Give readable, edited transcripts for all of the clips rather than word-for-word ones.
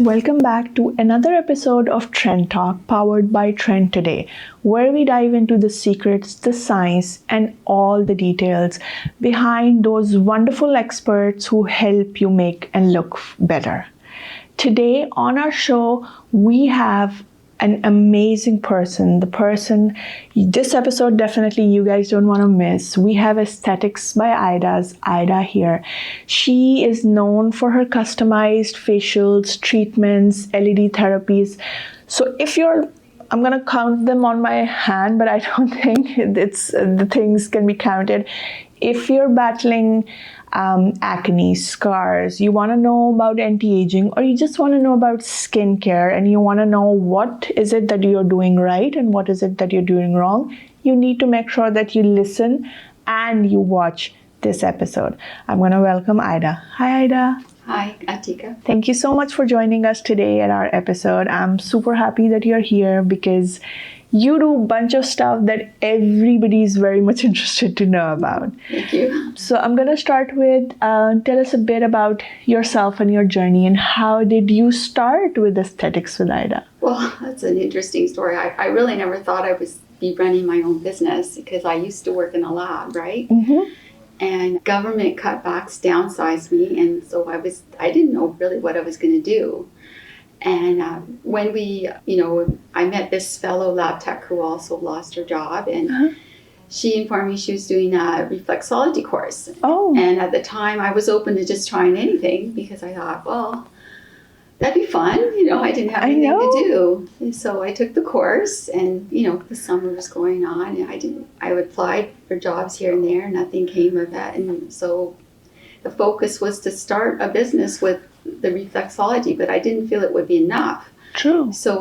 Welcome back to another episode of TrendTalk powered by Trend Today, where we dive into the secrets, the science, and all the details behind those wonderful experts who help you make and look better. Today on our show, we have an amazing person. This episode definitely you guys don't want to miss. We have Aesthetics by Ida here. She is known for her customized facials, treatments, LED therapies. So I'm gonna count them on my hand, but I don't think the things can be counted. If you're battling acne, scars, you want to know about anti-aging, or you just want to know about skincare and you want to know what is it that you're doing right and what is it that you're doing wrong, you need to make sure that you listen and you watch this episode. I'm going to welcome Ida. Hi, Ida. Hi, Atika. Thank you so much for joining us today at our episode. I'm super happy that you're here because you do a bunch of stuff that everybody is very much interested to know about. Thank you. So I'm going to start with, tell us a bit about yourself and your journey, and how did you start with Aesthetics with Ida? Well, that's an interesting story. I really never thought I would be running my own business because I used to work in a lab, right? Mm-hmm. And government cutbacks downsized me, and so I didn't know really what I was going to do. And when I met this fellow lab tech who also lost her job, and she informed me she was doing a reflexology course. Oh. And at the time, I was open to just trying anything because I thought, well, that'd be fun. I didn't have anything to do. And so I took the course, and, the summer was going on, and I applied for jobs here and there. Nothing came of that. And so the focus was to start a business with the reflexology, but I didn't feel it would be enough. True. So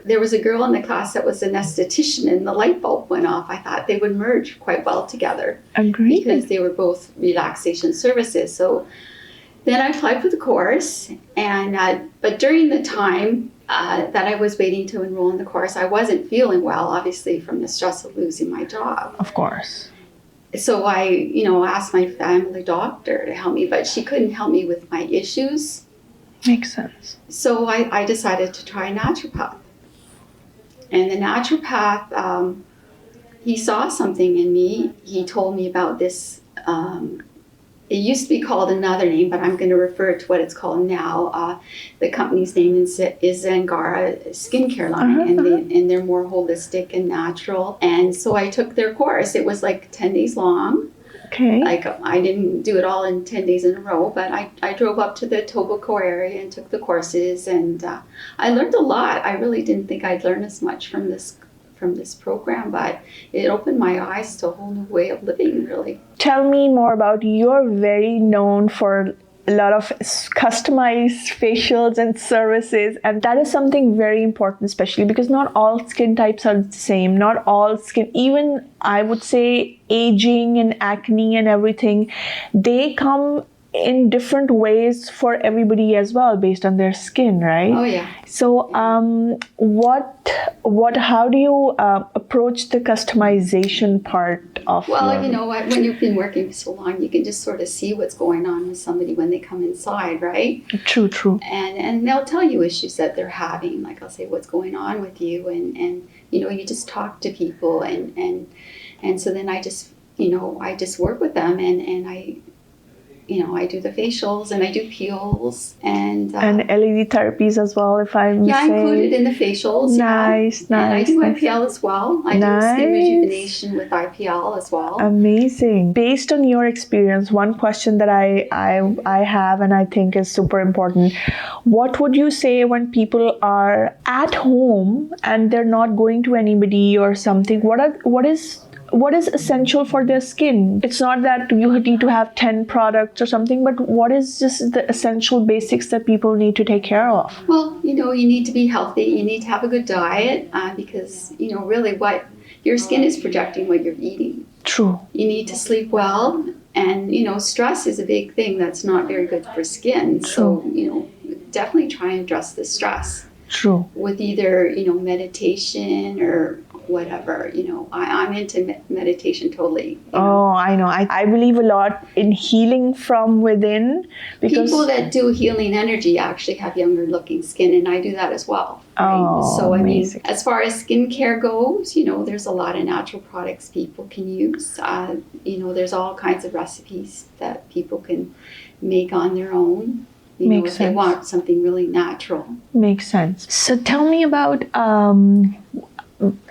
there was a girl in the class that was an esthetician, and the light bulb went off. I thought they would merge quite well together. Agreed. Because they were both relaxation services. So then I applied for the course, and but during the time that I was waiting to enroll in the course, I wasn't feeling well, obviously from the stress of losing my job. Of course. So I, asked my family doctor to help me, but she couldn't help me with my issues. Makes sense. So I decided to try a naturopath. And the naturopath, he saw something in me. He told me about this, it used to be called another name, but I'm going to refer to what it's called now. The company's name is Zangara skincare line, and they're more holistic and natural. And so I took their course. It was like 10 days long. Okay. Like I didn't do it all in 10 days in a row, but I drove up to the Etobicoke area and took the courses, and I learned a lot. I really didn't think I'd learn as much from this program, but it opened my eyes to a whole new way of living, really. Tell me more about, you're very known for a lot of customized facials and services, and that is something very important, especially because not all skin types are the same. Not all skin, even I would say aging and acne and everything, they come in different ways for everybody as well, based on their skin, right? Oh yeah. So how do you approach the customization part of Well, you know what, when you've been working for so long, you can just sort of see what's going on with somebody when they come inside, right? True. And they'll tell you issues that they're having. Like I'll say, what's going on with you? And you just talk to people, and so then I just work with them, and I do the facials, and I do peels, and LED therapies as well, if I may say. Included in the facials. Nice. And I do IPL as well. I do skin rejuvenation with IPL as well. Amazing. Based on your experience, one question that I have, and I think is super important, what would you say when people are at home and they're not going to anybody or something? What is essential for their skin? It's not that you need to have 10 products or something, but what is just the essential basics that people need to take care of? Well, you need to be healthy. You need to have a good diet because, really what your skin is projecting what you're eating. True. You need to sleep well. And, stress is a big thing that's not very good for skin. True. So, definitely try and address the stress. True. With either, meditation or whatever, I'm into meditation totally. Oh, I know. I believe a lot in healing from within, because people that do healing energy actually have younger looking skin, and I do that as well. Right? Oh, so I amazing. mean, as far as skincare goes, there's a lot of natural products people can use. There's all kinds of recipes that people can make on their own. Makes if they sense. want something really natural. Makes sense. So tell me about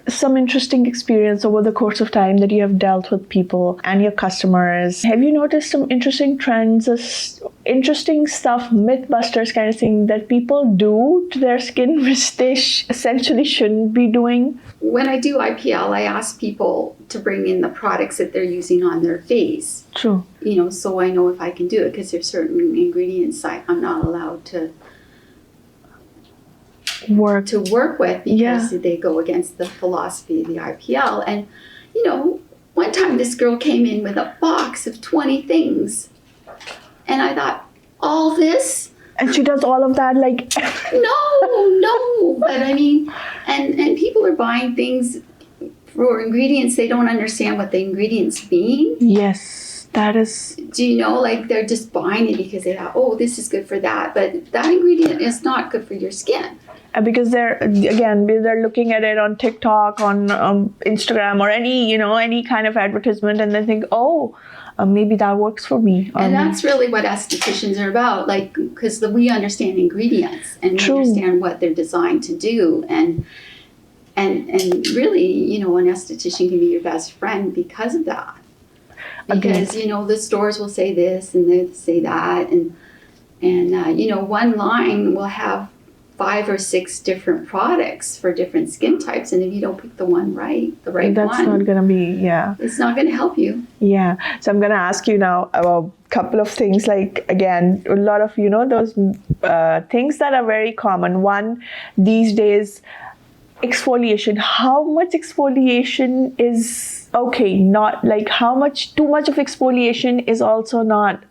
some interesting experience over the course of time that you have dealt with people and your customers. Have you noticed some interesting trends, interesting stuff, mythbusters kind of thing that people do to their skin which they essentially shouldn't be doing? When I do IPL, I ask people to bring in the products that they're using on their face. True. So I know if I can do it, because there's certain ingredients I'm not allowed to work with, because they go against the philosophy of the IPL. And one time this girl came in with a box of 20 things, and I thought, all this? And she does all of that like no, but I mean, and people are buying things for ingredients they don't understand what the ingredients mean. Yes, that is. Do you know, like they're just buying it because they thought, oh, this is good for that, but that ingredient is not good for your skin. Because they're looking at it on TikTok, on Instagram, or any kind of advertisement, and they think, oh, maybe that works for me. And that's really what estheticians are about, like, because we understand ingredients and we understand what they're designed to do, and really, an esthetician can be your best friend because of that. Because the stores will say this and they say that, and one line will have 5 or 6 different products for different skin types, and if you don't pick the right one, that's not gonna be, it's not gonna help you. Yeah. So I'm gonna ask you now a couple of things, like, again, a lot of those things that are very common. One, these days, exfoliation. How much exfoliation is okay? Not like how much, too much of exfoliation is also not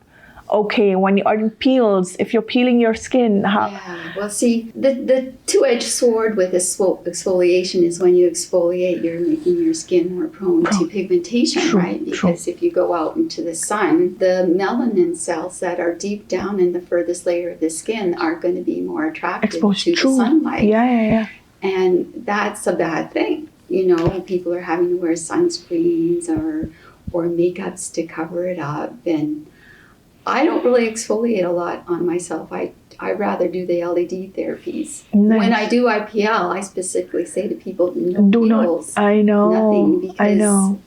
okay. When you are in peels, if you're peeling your skin, Yeah, well, see, the two-edged sword with exfoliation is when you exfoliate, you're making your skin more prone to pigmentation, right? Because if you go out into the sun, the melanin cells that are deep down in the furthest layer of the skin are going to be more attracted to the sunlight. Yeah. And that's a bad thing. People are having to wear sunscreens or makeups to cover it up, and I don't really exfoliate a lot on myself. I rather do the LED therapies. Nice. When I do IPL, I specifically say to people, no peels, I know. nothing, because I know.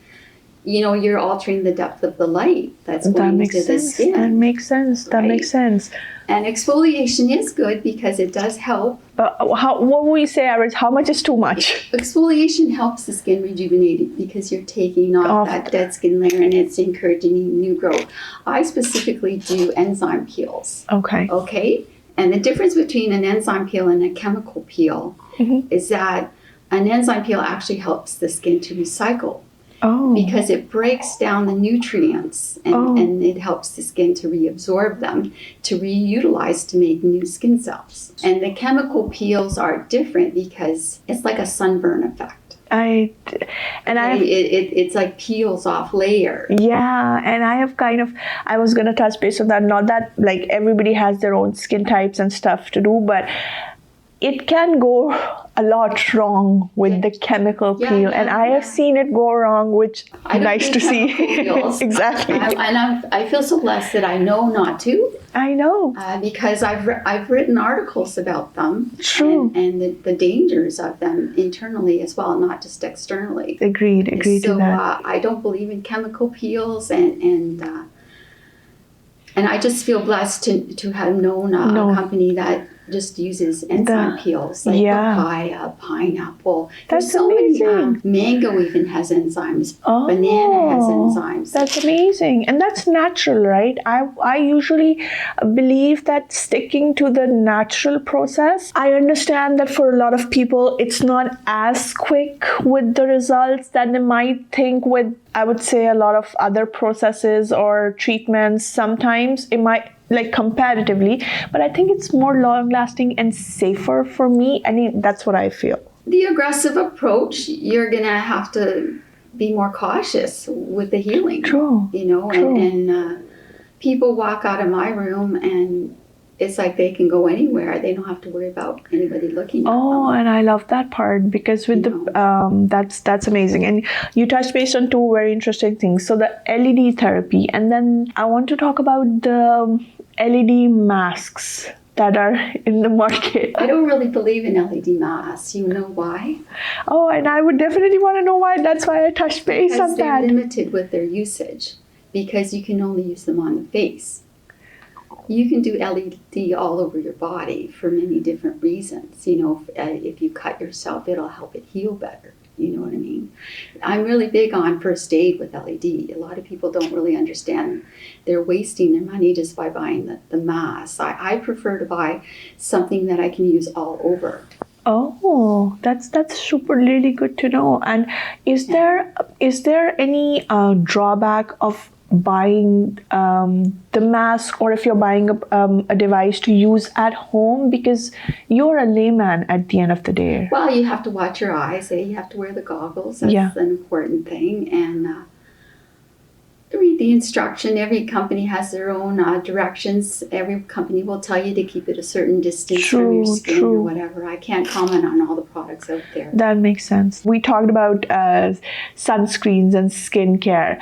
You're altering the depth of the light that's going into the skin. That makes sense. That makes sense. And exfoliation is good because it does help. What would you say, average? How much is too much? Exfoliation helps the skin rejuvenate because you're taking off that dead skin layer and it's encouraging new growth. I specifically do enzyme peels. Okay? And the difference between an enzyme peel and a chemical peel is that an enzyme peel actually helps the skin to recycle. Because it breaks down the nutrients and it helps the skin to reabsorb them, to reutilize to make new skin cells. And the chemical peels are different because it's like a sunburn effect. It's like peels off layers. Yeah, and I was going to touch base on that. Not that like everybody has their own skin types and stuff to do, but it can go a lot wrong with the chemical peel, and I have seen it go wrong, which nice to see. Exactly. And I feel so blessed that I know not to. I know. Because I've written articles about them. True. And the dangers of them internally as well, not just externally. Agreed so, to that. I don't believe in chemical peels, and I just feel blessed to have known a company that just uses enzyme peels, like papaya, pineapple. That's There's so amazing. Many, mango even has enzymes. Banana has enzymes. That's amazing. And that's natural, right? I usually believe that sticking to the natural process. I understand that for a lot of people, it's not as quick with the results that they might think with, I would say, a lot of other processes or treatments. Sometimes it might, like, comparatively, but I think it's more long lasting and safer for me. I mean, that's what I feel. The aggressive approach, you're going to have to be more cautious with the healing. True. You know, True. and people walk out of my room and it's like they can go anywhere. They don't have to worry about anybody looking at Oh, them. and I love that part because with that's amazing. And you touched base on two very interesting things. So the LED therapy, and then I want to talk about the LED masks that are in the market. I don't really believe in LED masks. You know why? Oh, and I would definitely want to know why. That's why I touched base Because on they're that. limited with their usage because you can only use them on the face. You can do LED all over your body for many different reasons. You know, if you cut yourself, it'll help it heal better. You know what I mean? I'm really big on first aid with LED. A lot of people don't really understand. They're wasting their money just by buying the mask. I prefer to buy something that I can use all over. Oh, that's super really good to know. And is there any drawback of buying the mask, or if you're buying a device to use at home, because you're a layman at the end of the day? Well, you have to watch your eyes. You have to wear the goggles. That's an important thing. And read the instruction. Every company has their own directions. Every company will tell you to keep it a certain distance from your skin or whatever. I can't comment on all the products out there. That makes sense. We talked about sunscreens and skincare.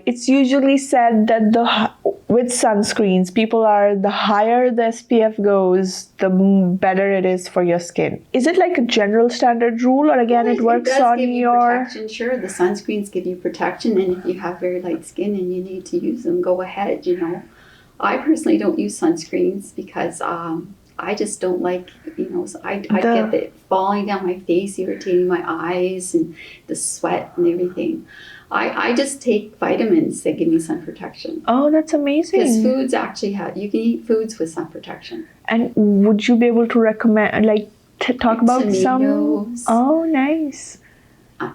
It's usually said that with sunscreens, the higher the SPF goes, the better it is for your skin. Is it like a general standard rule, or again, it works on your protection? Sure, the sunscreens give you protection, and if you have very light skin and you need to use them, go ahead. You know, I personally don't use sunscreens because I just don't like, I get it falling down my face, irritating my eyes, and the sweat and everything. I just take vitamins that give me sun protection. Oh, that's amazing. Because foods actually you can eat foods with sun protection. And would you be able to recommend, talk about tomatoes, some? Oh, nice.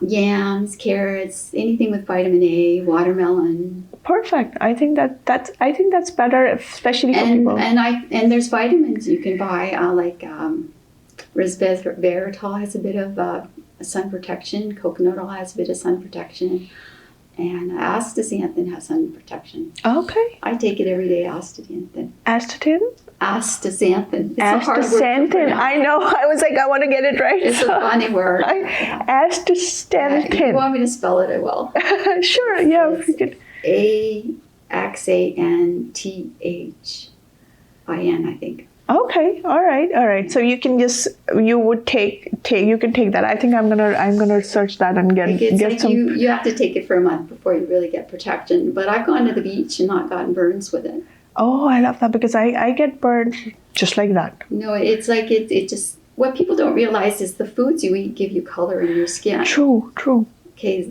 Yams, carrots, anything with vitamin A, watermelon. Perfect. I think that's better, especially for people. And there's vitamins you can buy, resveratrol has a bit of sun protection. Coconut oil has a bit of sun protection. And astaxanthin has sun protection. Okay. I take it every day, astaxanthin. Astaxanthin? Astaxanthin. Astaxanthin. I know. I was like, I want to get it right. It's a funny word. Astaxanthin. If you want me to spell it, I will. Sure. Yeah. If you could. AXANTHIN, I think. Okay. All right. So you can take that. I think I'm gonna search that and get some. You have to take it for a month before you really get protection. But I've gone to the beach and not gotten burns with it. Oh, I love that because I get burned just like that. No, it's like it just, what people don't realize is the foods you eat give you color in your skin. True. Okay,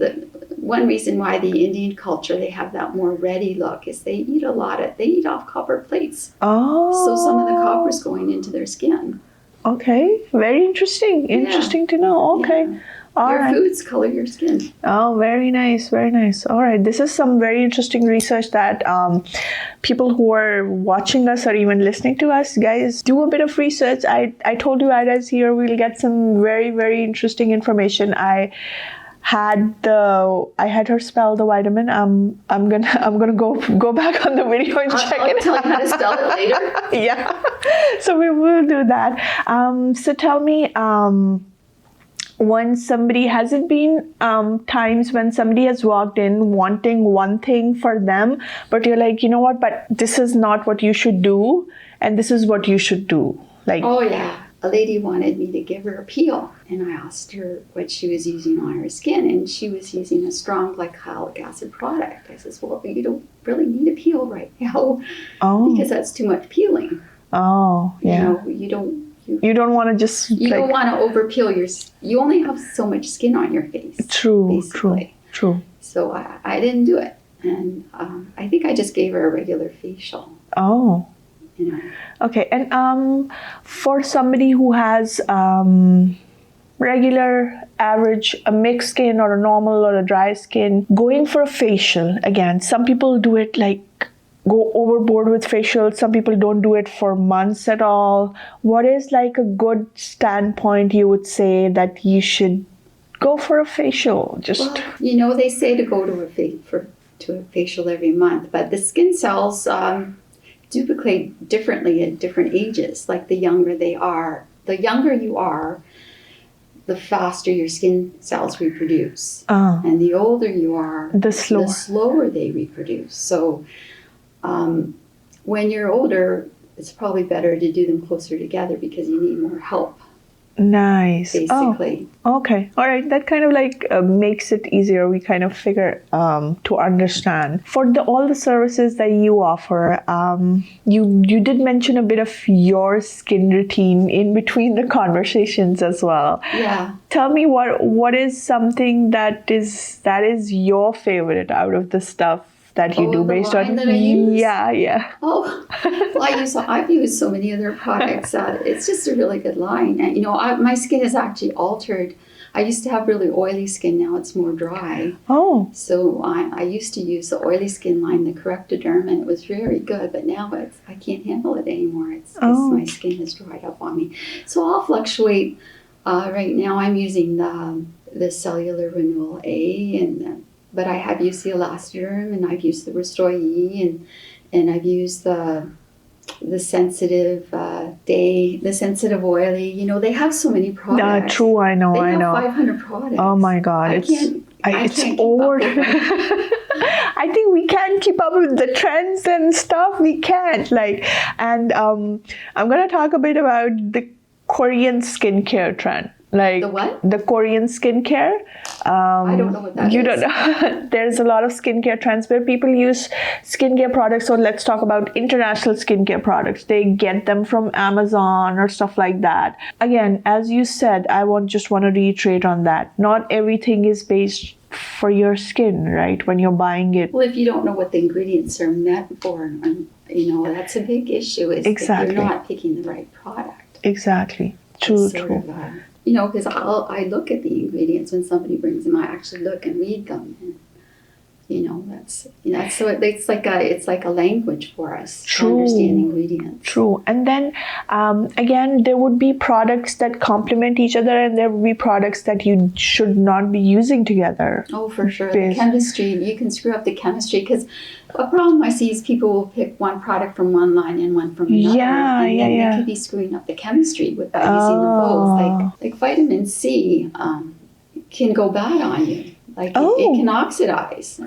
one reason why the Indian culture, they have that more reddy look is they eat off copper plates. Oh. So some of the copper's going into their skin. Okay, very interesting. Interesting to know. Okay. Yeah. All your right. foods color your skin. Oh, very nice. All right. This is some very interesting research that people who are watching us or even listening to us, guys, do a bit of research. I told you guys here we'll get some very, very interesting information. I had her spell the vitamin. I'm gonna go back on the video and check it. I'll tell you how to spell it later. Yeah. So we will do that. So tell me, when somebody, has it been times when somebody has walked in wanting one thing for them, but you're like, you know what, but this is not what you should do, and this is what you should do? Like, oh yeah. A lady wanted me to give her a peel, and I asked her what she was using on her skin, and she was using a strong glycolic acid product. I says, well, you don't really need a peel right now because that's too much peeling. Oh, yeah. You don't want to just... You don't want to over peel you only have so much skin on your face. True. So I didn't do it. And I think I just gave her a regular facial. Oh. Okay, and for somebody who has regular, average, a mixed skin or a normal or a dry skin, going for a facial, again, some people do it like go overboard with facials. Some people don't do it for months at all. What is like a good standpoint you would say that you should go for a facial? Well, they say to go to a facial every month, but the skin cells duplicate differently at different ages. Like the younger you are, the faster your skin cells reproduce. And the older you are, the slower they reproduce. So when you're older, it's probably better to do them closer together because you need more help. Nice. Basically. Oh, okay. All right. That kind of makes it easier. We kind of figure to understand. For all the services that you offer, you did mention a bit of your skin routine in between the conversations as well. Yeah. Tell me what is something that is your favorite out of the stuff that you do based on that I use? Yeah. Oh, well, I've used so many other products. It's just a really good line. And, my skin is actually altered. I used to have really oily skin. Now it's more dry. Oh. So I used to use the oily skin line, the Correctoderm, and it was very good. But now I can't handle it anymore. It's my skin has dried up on me. So I'll fluctuate. Right now I'm using the Cellular Renewal A but I have used the Elastoderm, and I've used the Restore E, and I've used the sensitive the sensitive oily. They have so many products. True, I know. They have 500 products. Oh my God, I can't over. I think we can't keep up with the trends and stuff. We can't and I'm gonna talk a bit about the Korean skincare trend. The what? The Korean skincare. I don't know what that is. You don't know. There's a lot of skincare trends where people use skincare products. So let's talk about international skincare products. They get them from Amazon or stuff like that. Again, as you said, I just want to reiterate on that. Not everything is based for your skin, right? When you're buying it. Well, if you don't know what the ingredients are meant for, that's a big issue. Exactly. If you're not picking the right product. Exactly. True. Because I look at the ingredients when somebody brings them. I actually look and read them, and so it's like a language for us to understand ingredients. True. And then again, there would be products that complement each other, and there would be products that you should not be using together. Oh, for sure. The chemistry, you can screw up the chemistry, because a problem I see is people will pick one product from one line and one from another. And then they could be screwing up the chemistry without using them both. Like vitamin C can go bad on you. It can oxidize. I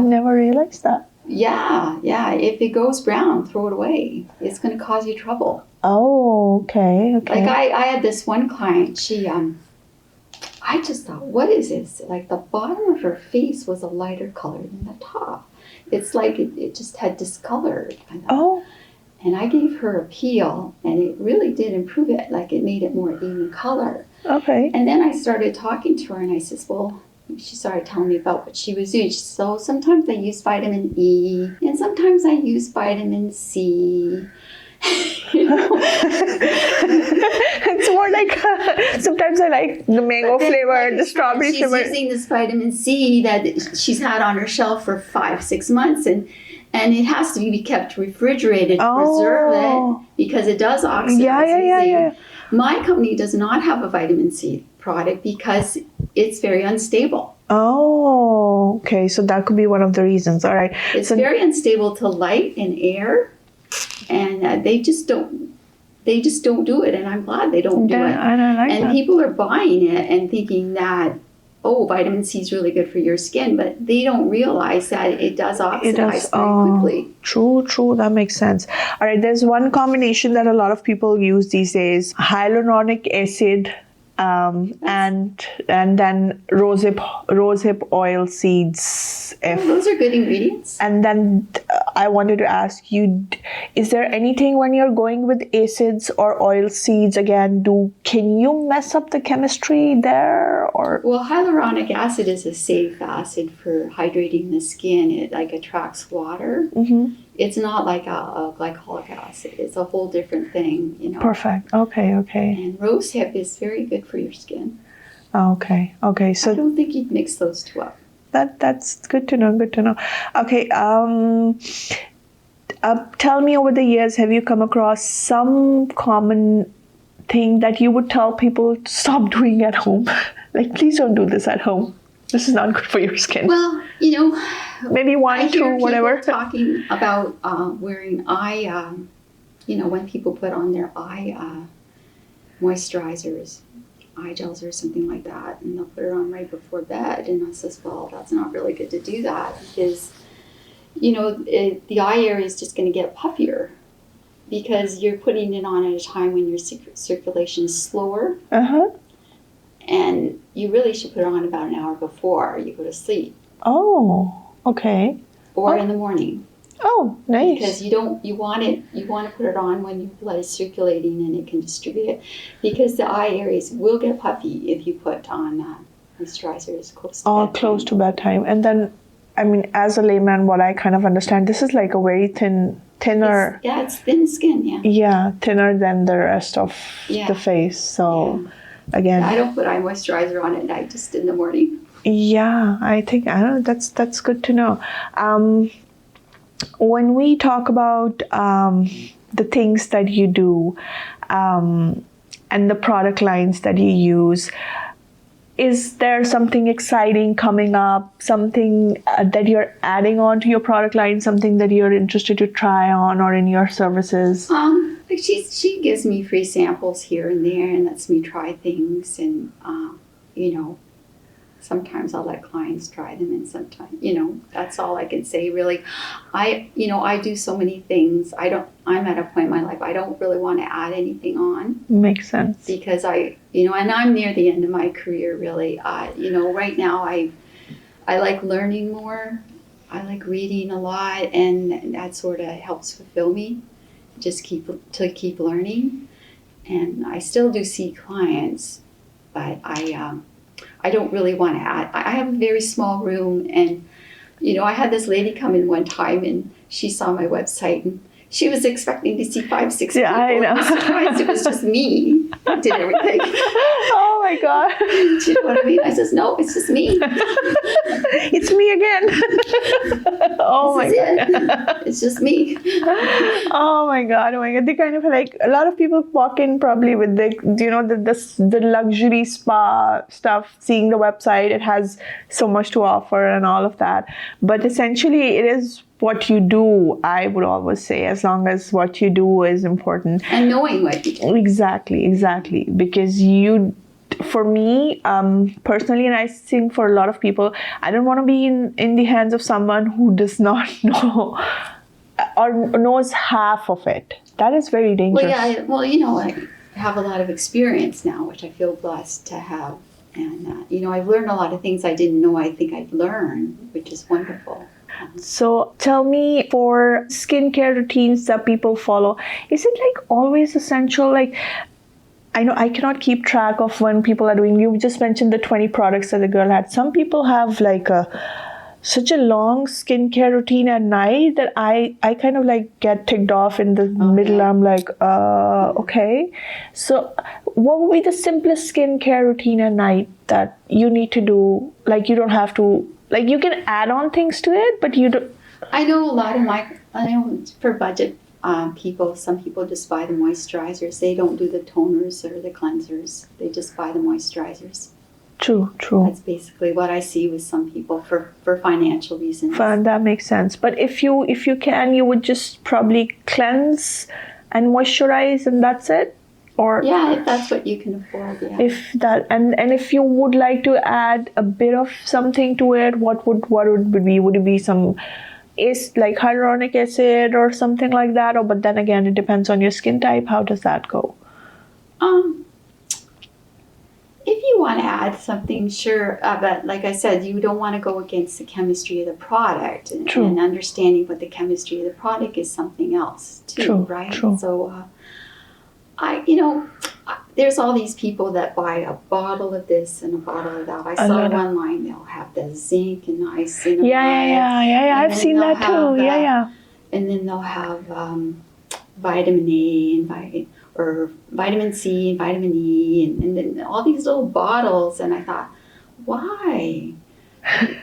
never realized that. Yeah. If it goes brown, throw it away. It's going to cause you trouble. Oh, okay. I had this one client. She, I just thought, what is this? Like the bottom of her face was a lighter color than the top. It's like it just had discolored. And I gave her a peel, and it really did improve it. Like it made it more even color. Okay. And then I started talking to her, and I says, well, she started telling me about what she was doing. She said, so sometimes I use vitamin E, and sometimes I use vitamin C. It's more like sometimes I like the mango flavor, the strawberry flavor. She's using this vitamin C that she's had on her shelf for 5-6 months, and it has to be kept refrigerated to preserve it, because it does oxidize. Yeah. My company does not have a vitamin C product because it's very unstable. Oh, okay. So that could be one of the reasons. All right. It's very unstable to light and air, and they just don't do it. And I'm glad they don't do it. And people are buying it and thinking that, vitamin C is really good for your skin, but they don't realize that it does oxidize very quickly. True. That makes sense. All right, there's one combination that a lot of people use these days: hyaluronic acid and then rosehip oil seeds. Those are good ingredients. And then I wanted to ask you, is there anything when you're going with acids or oil seeds, again, can you mess up the chemistry there? Or well, hyaluronic acid is a safe acid for hydrating the skin. It attracts water. Mm-hmm. It's not like a glycolic acid. It's a whole different thing, Perfect. Okay. And rosehip is very good for your skin. Okay. So I don't think you'd mix those two up. That's good to know. Good to know. Okay. Tell me, over the years, have you come across some common thing that you would tell people to stop doing at home? Like, please don't do this at home. This is not good for your skin. Well, Maybe one, I hear two, whatever. people talking about wearing eye, when people put on their eye moisturizers, eye gels or something like that, and they'll put it on right before bed. And I says, well, that's not really good to do that because, the eye area is just going to get puffier because you're putting it on at a time when your circulation is slower. Uh-huh. And you really should put it on about an hour before you go to sleep. Oh, okay. Or in the morning. Oh, nice. Because you want to put it on when your blood is circulating and it can distribute it. Because the eye areas will get puffy if you put on moisturizers close to bedtime. Close to bedtime. And then, as a layman, what I kind of understand, this is like a very thinner. It's thin skin, yeah. Yeah, thinner than the rest of the face. So, again. I don't put eye moisturizer on at night, just in the morning. Yeah, I don't know, that's good to know. When we talk about the things that you do and the product lines that you use, is there something exciting coming up, something that you're adding on to your product line, something that you're interested to try on or in your services? She gives me free samples here and there and lets me try things, and sometimes I'll let clients try them, and sometimes, that's all I can say really. I do so many things. I'm at a point in my life, I don't really want to add anything on. Makes sense. Because and I'm near the end of my career really. Right now I like learning more. I like reading a lot, and that sort of helps fulfill me. Just keep learning. And I still do see clients, but I don't really want to add. I have a very small room, and I had this lady come in one time, and she saw my website, and she was expecting to see 5-6 people. Yeah, I know. I was surprised it was just me that did everything. Oh my God. Do you know what I mean? I says, no, it's just me. It's me again. Oh my God. It's just me. Oh my God. They kind of like, a lot of people walk in probably with the luxury spa stuff, seeing the website, it has so much to offer and all of that. But essentially it is what you do, I would always say, as long as what you do is important. And knowing what you do. Exactly. Because for me, personally, and I think for a lot of people, I don't want to be in the hands of someone who does not know or knows half of it. That is very dangerous. I have a lot of experience now, which I feel blessed to have. And, I've learned a lot of things I didn't know I think I'd learn, which is wonderful. So tell me, for skincare routines that people follow, is it like always essential? Like, I know I cannot keep track of when people are doing, you just mentioned the 20 products that the girl had. Some people have like such a long skincare routine at night that I kind of like get ticked off in the middle. I'm like, okay. So what would be the simplest skincare routine at night that you need to do? Like, you don't have to, like, you can add on things to it, but you don't. I know for budget people, some people just buy the moisturizers. They don't do the toners or the cleansers. They just buy the moisturizers. True. That's basically what I see with some people for financial reasons. That makes sense. But if you can, you would just probably cleanse and moisturize, and that's it. Or if that's what you can afford, yeah. If that, and if you would like to add a bit of something to it, what would it be? Would it be some like hyaluronic acid or something like that? Or but then again, it depends on your skin type. How does that go? If you want to add something, sure. But like I said, you don't want to go against the chemistry of the product, and understanding what the chemistry of the product is something else too, right? True. So. There's all these people that buy a bottle of this and a bottle of that. I saw one line, they'll have the zinc and niacinamide. Yeah. I've seen that too. And then they'll have vitamin A and vitamin C and vitamin E and then all these little bottles. And I thought, why?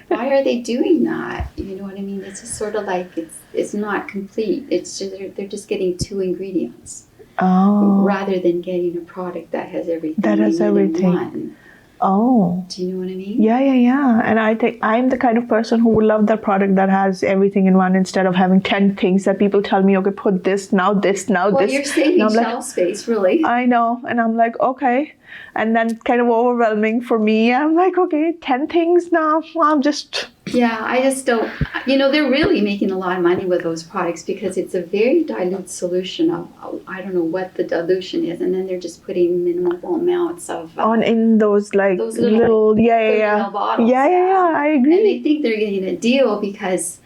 Why are they doing that? You know what I mean? It's just sort of like it's not complete. It's just, they're just getting 2 ingredients rather than getting a product that has everything. That has everything. In one. Oh. Do you know what I mean? Yeah. And I think I'm the kind of person who would love that product that has everything in one instead of having 10 things that people tell me, okay, put this, now this, now well, this. You're saving shelf space, really. I know. And I'm like, okay. And then kind of overwhelming for me. I'm like, okay, 10 things now. I'm just... Yeah, I just don't... they're really making a lot of money with those products because it's a very dilute solution of, I don't know what the dilution is, and then they're just putting minimal amounts of... in those little bottles. Yeah, I agree. And they think they're getting a deal because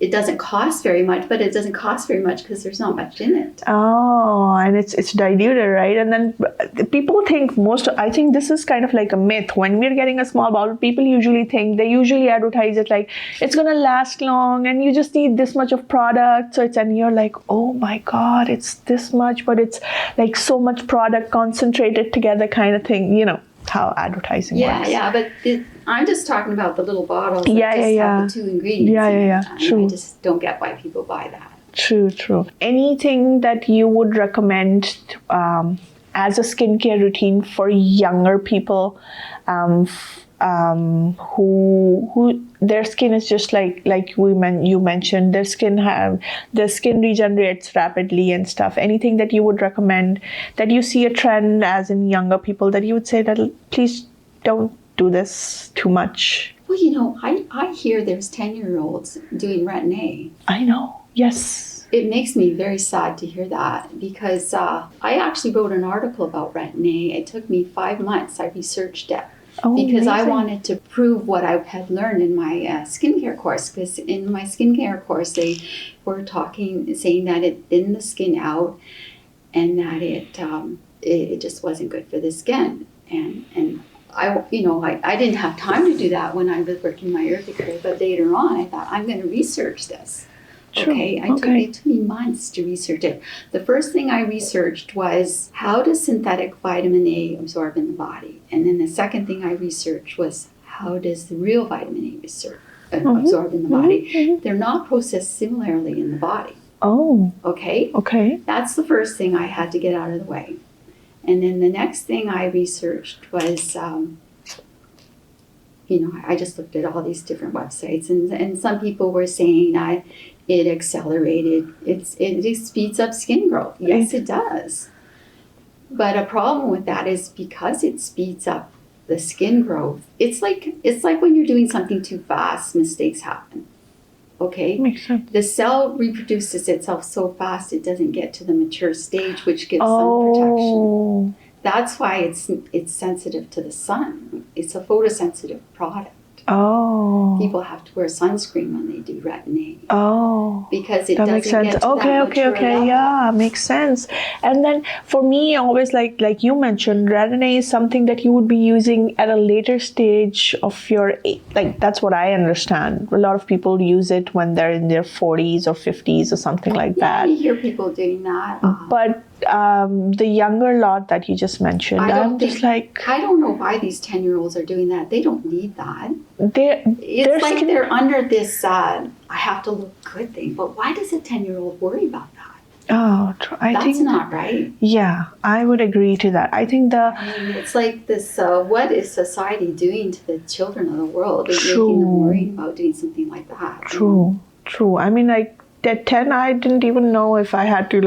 it doesn't cost very much, but it doesn't cost very much because there's not much in it. Oh, and it's diluted, right? And then people think I think this is kind of like a myth. When we're getting a small bottle, people usually advertise it like it's gonna last long and you just need this much of product. And you're like, oh my God, it's this much, but it's like so much product concentrated together kind of thing, how advertising works. Yeah, but I'm just talking about the little bottles that have the 2 ingredients. Yeah. True. I just don't get why people buy that. True. Anything that you would recommend as a skincare routine for younger people who their skin is just like you mentioned, their skin regenerates rapidly and stuff. Anything that you would recommend that you see a trend as in younger people that you would say that please don't do this too much? Well, I hear there's 10-year-olds doing Retin A. I know. Yes. It makes me very sad to hear that because I actually wrote an article about Retin A. It took me 5 months. I researched it. Because amazing. I wanted to prove what I had learned in my skincare course. Because in my skincare course, they were saying that it thinned the skin out, and that it just wasn't good for the skin. And I didn't have time to do that when I was working my earthy career. But later on, I thought I'm going to research this. True. It took me months to research it. The first thing I researched was how does synthetic vitamin A absorb in the body? And then the second thing I researched was how does the real vitamin A absorb in the body? Mm-hmm. They're not processed similarly in the body. Oh. Okay. That's the first thing I had to get out of the way. And then the next thing I researched was... I just looked at all these different websites, and some people were saying it accelerated, it speeds up skin growth. Yes, it does. But a problem with that is because it speeds up the skin growth, it's like when you're doing something too fast, mistakes happen. Okay? Makes sense. The cell reproduces itself so fast it doesn't get to the mature stage, which gives sun protection. That's why it's sensitive to the sun. It's a photosensitive product. Oh. People have to wear sunscreen when they do Retin A. Oh. Because it doesn't get to that mature level. Yeah, makes sense. And then for me, always like you mentioned, Retin A is something that you would be using at a later stage of your, like that's what I understand. A lot of people use it when they're in their 40s or 50s or something like that. Yeah, you hear people doing that. But the younger lot that you just mentioned, I don't know why these 10-year-olds are doing that. They don't need that. It's like they're under this I have to look good thing. But why does a 10-year-old worry about that? Oh, that's not right. Yeah, I would agree to that. I think it's like this, what is society doing to the children of the world? They're making them worry about doing something like that. True. I mean, like, at 10, I didn't even know if I had to,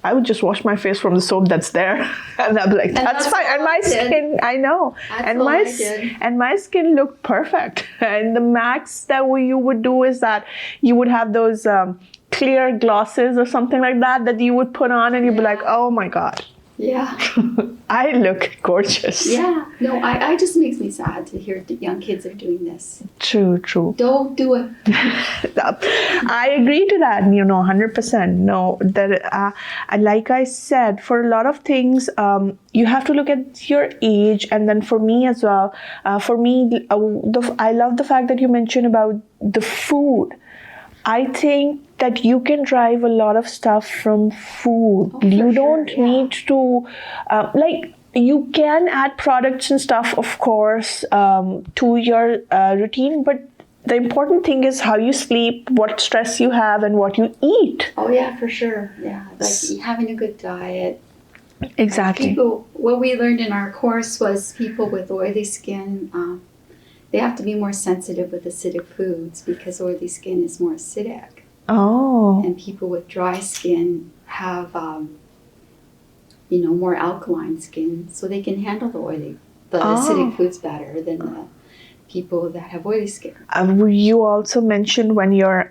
I would just wash my face from the soap that's there, and I'd be like, "That's fine." And my skin, I know, and my skin looked perfect. And the max that you would do is that you would have those clear glosses or something like that you would put on, and you'd be like, "Oh my God." Yeah. I look gorgeous. Yeah. No, I just makes me sad to hear that young kids are doing this. True. Don't do it. I agree to that, 100%. No, that like I said, for a lot of things, you have to look at your age. And then for me as well, I love the fact that you mentioned about the food. I think that you can drive a lot of stuff from food. You don't need to, You can add products and stuff, of course, to your routine, but the important thing is how you sleep, what stress you have, and what you eat. Oh yeah, for sure. Yeah, like having a good diet. Exactly. What we learned in our course was people with oily skin, they have to be more sensitive with acidic foods because oily skin is more acidic. Oh. And people with dry skin have, more alkaline skin, so they can handle the acidic foods better than the people that have oily skin. You also mentioned when you're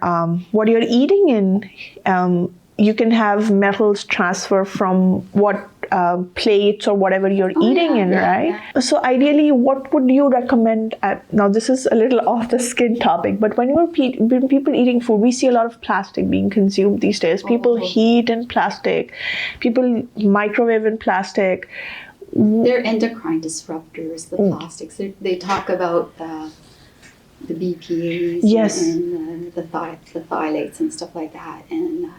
what you're eating in, you can have metals transfer from what plates or whatever you're eating in, right? Yeah. So ideally, what would you recommend? Now, this is a little off the skin topic, but when people eating food, we see a lot of plastic being consumed these days. People heat in plastic, people microwave in plastic. They're endocrine disruptors, the plastics. They talk about the BPAs and the phthalates and stuff like that, and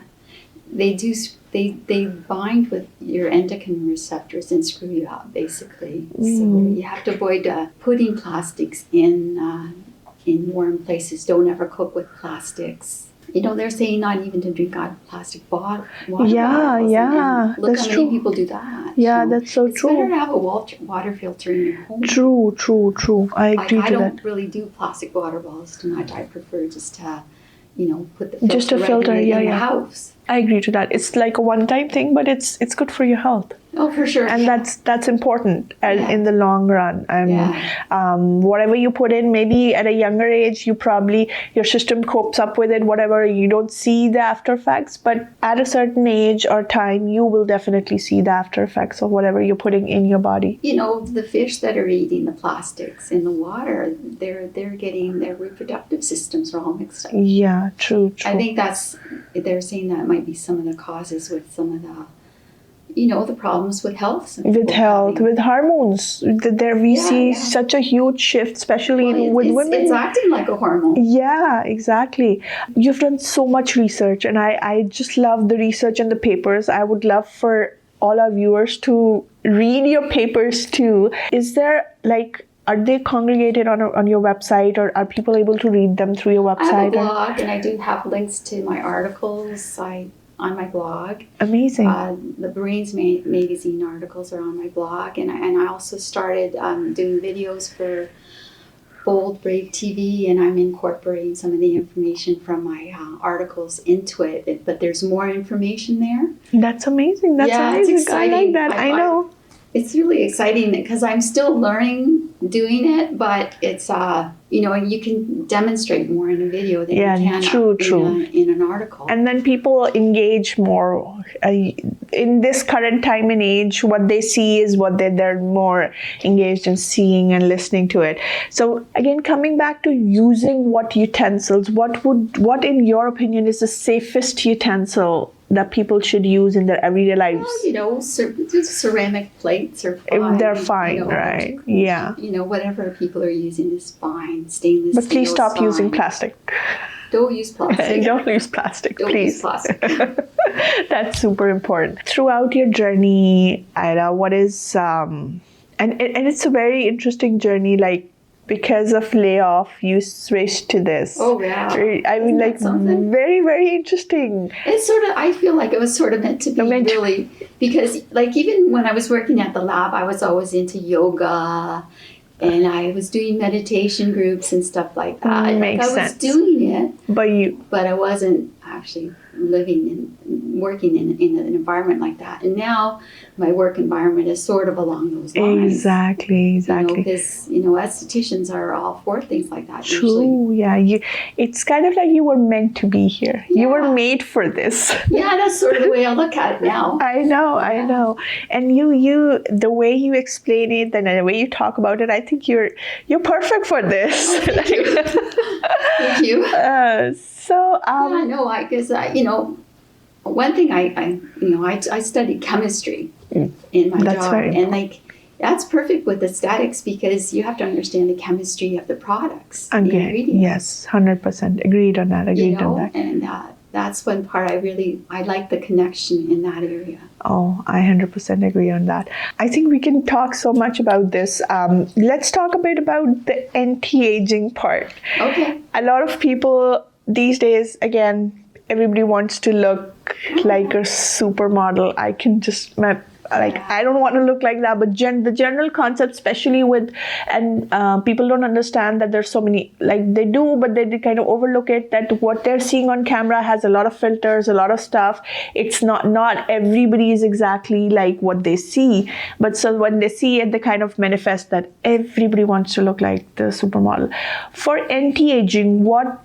they bind with your endocrine receptors and screw you up, basically. So you have to avoid putting plastics in warm places. Don't ever cook with plastics. They're saying not even to drink out of plastic water bottles. Yeah, look that's how true. many people do that. Yeah, that's so it's true. It's better to have a water filter in your home. True. I agree to that. I don't really do plastic water bottles too much. I prefer just to, put the filter just a filter, in the house. I agree to that. It's like a one-time thing, but it's good for your health. Oh, for sure. And that's important in the long run. Whatever you put in, maybe at a younger age, your system copes up with it, whatever, you don't see the after effects. But at a certain age or time, you will definitely see the after effects of whatever you're putting in your body. The fish that are eating the plastics in the water, they're getting their reproductive systems are all mixed up. Yeah, true. I think they're saying that might be some of the causes with some of the the problems with health. With hormones. There we see such a huge shift, especially with women. It's acting like a hormone. Yeah, exactly. You've done so much research, and I just love the research and the papers. I would love for all our viewers to read your papers too. Is there are they congregated on your website, or are people able to read them through your website? I have a blog, and I do have links to my articles on my blog. Amazing. The Brains magazine articles are on my blog, and I also started doing videos for Bold Brave TV, and I'm incorporating some of the information from my articles into it. But there's more information there. That's amazing. That's amazing. It's exciting. I like that. I know. It's really exciting because I'm still learning doing it, but it's you can demonstrate more in a video than you can true. In an article. And then people engage more. In this current time and age, what they see is what they're more engaged in seeing and listening to it. So again, coming back to using what utensils, what in your opinion is the safest utensil that people should use in their everyday lives? Well, ceramic plates are fine. They're fine, right? Yeah. Whatever people are using is fine. Stainless steel. But please stop using plastic. Don't use plastic. Don't use plastic, Don't please. use plastic. That's super important. Throughout your journey, Ida, what is and it's a very interesting journey, because of layoff, you switched to this. Oh, yeah. I mean, very, very interesting. It's I feel like it was sort of meant to be, really, because even when I was working at the lab, I was always into yoga, and I was doing meditation groups and stuff like that. Makes sense. I was doing it, but I wasn't actually working in an environment like that. And now my work environment is sort of along those lines. Exactly. Because estheticians are all for things like that. True. Usually. Yeah. It's kind of like you were meant to be here. Yeah. You were made for this. Yeah, that's sort of the way I look at it now. I know. And you, the way you explain it and the way you talk about it, I think you're perfect for this. Oh, thank you. Thank you. I guess one thing I studied chemistry in my job, and that's perfect with aesthetics because you have to understand the chemistry of the products, the ingredients. Yes, 100% agreed on that. And that's one part I like the connection in that area. Oh, I 100% agree on that. I think we can talk so much about this. Let's talk a bit about the anti-aging part. Okay. A lot of people these days, again, everybody wants to look like a supermodel. I can just I don't want to look like that, but the general concept, especially with, and people don't understand that there's so many, like they do, but they kind of overlook it, that what they're seeing on camera has a lot of filters, a lot of stuff. It's not everybody is exactly like what they see, but so when they see it, they kind of manifest that everybody wants to look like the supermodel. For anti-aging, what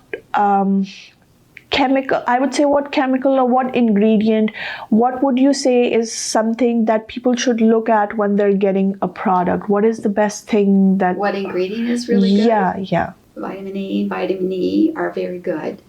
chemical, I would say, what chemical or what ingredient, what would you say is something that people should look at when they're getting a product? What is the best thing that... What ingredient is really good? Yeah. Vitamin A and vitamin E are very good.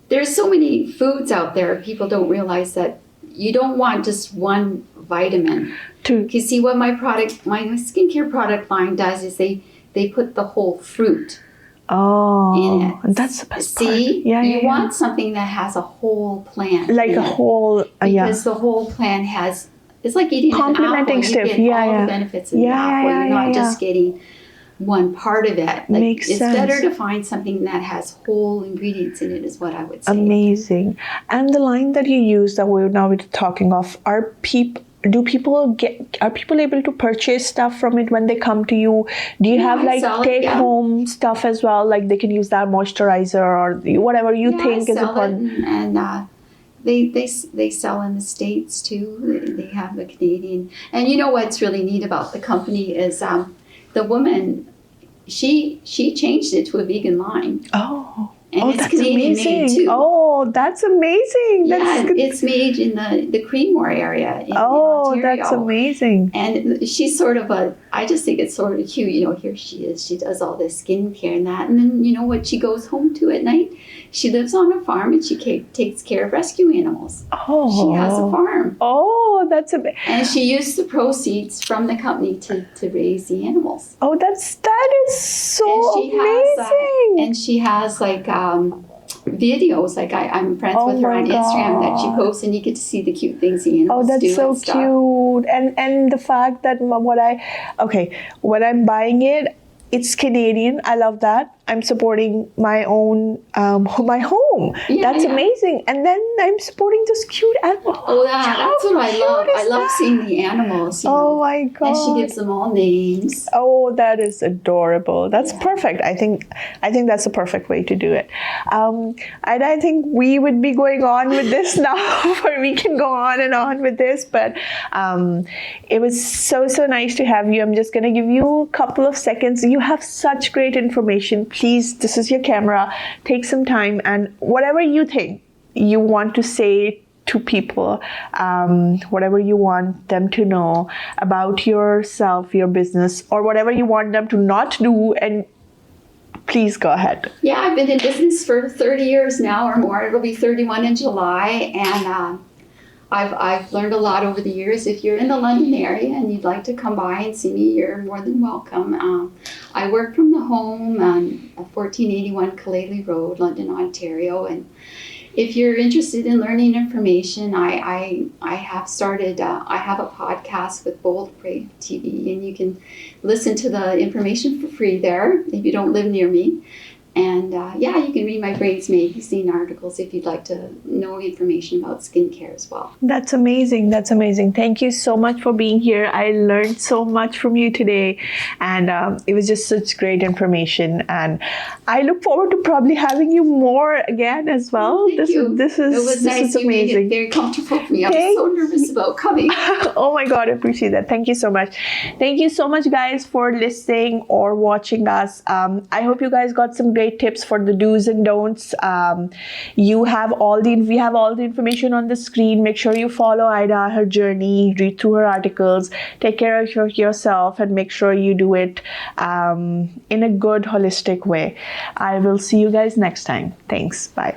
There's so many foods out there, people don't realize that you don't want just one vitamin. You see, what my skincare product line does is they put the whole fruit in it. That's the best part. See? You want yeah. something that has a whole plant. Like a whole... Because the whole plant has... It's like eating complementing an apple. stuff. You get all the benefits of the apple. You're not just getting one part of it. Makes sense. It's better to find something that has whole ingredients in it, is what I would say. Amazing. And the line that you use that we're now talking of, are people able to purchase stuff from it when they come to you? Do you have like take home stuff as well? Like they can use that moisturizer or whatever you think is important. And they sell in the States too. They have the Canadian. And you know what's really neat about the company is the woman, she changed it to a vegan line. And it's that's Canadian amazing. made too. That's amazing. It's made in the Creedmoor area in Ontario. That's amazing. And she's sort of I just think it's sort of cute. Here she is. She does all this skincare and that. And then, you know what she goes home to at night? She lives on a farm and she takes care of rescue animals. She has a farm. That's amazing. And she used the proceeds from the company to raise the animals. That is so amazing. And she has like videos, like I'm friends with her on Instagram that she posts, and you get to see the cute things the animals do. That's so cute. And the fact that when I'm buying it, it's Canadian. I love that. I'm supporting my own my home. That's amazing. And then I'm supporting this cute animal. That's what I love. I love seeing the animals. My God. And she gives them all names. That is adorable. That's perfect. I think that's the perfect way to do it. And I think we would be going on with this now, or we can go on and on with this, but it was so nice to have you. I'm just going to give you a couple of seconds. You have such great information. Please, this is your camera. Take some time, and whatever you think you want to say to people, whatever you want them to know about yourself, your business, or whatever you want them to not do, and please go ahead. Yeah, I've been in business for 30 years now or more. It'll be 31 in July, and I've learned a lot over the years. If you're in the London area and you'd like to come by and see me, you're more than welcome. I work from the home on 1481 Kalele Road, London, Ontario. And if you're interested in learning information, I have started, I have a podcast with Bold Prey TV, and you can listen to the information for free there if you don't live near me. And you can read my Brains Magazine articles if you'd like to know information about skincare as well. That's amazing. That's amazing. Thank you so much for being here. I learned so much from you today, and it was just such great information. And I look forward to probably having you more again as well. Thank you. It was nice. You made it very comfortable for me. I was so nervous about coming. Oh my God, I appreciate that. Thank you so much. Thank you so much, guys, for listening or watching us. I hope you guys got some great tips for the do's and don'ts. We have all the information on the screen. Make sure you follow Ida, her journey, read through her articles, take care of yourself, and make sure you do it in a good, holistic way. I will see you guys next time. Thanks. Bye.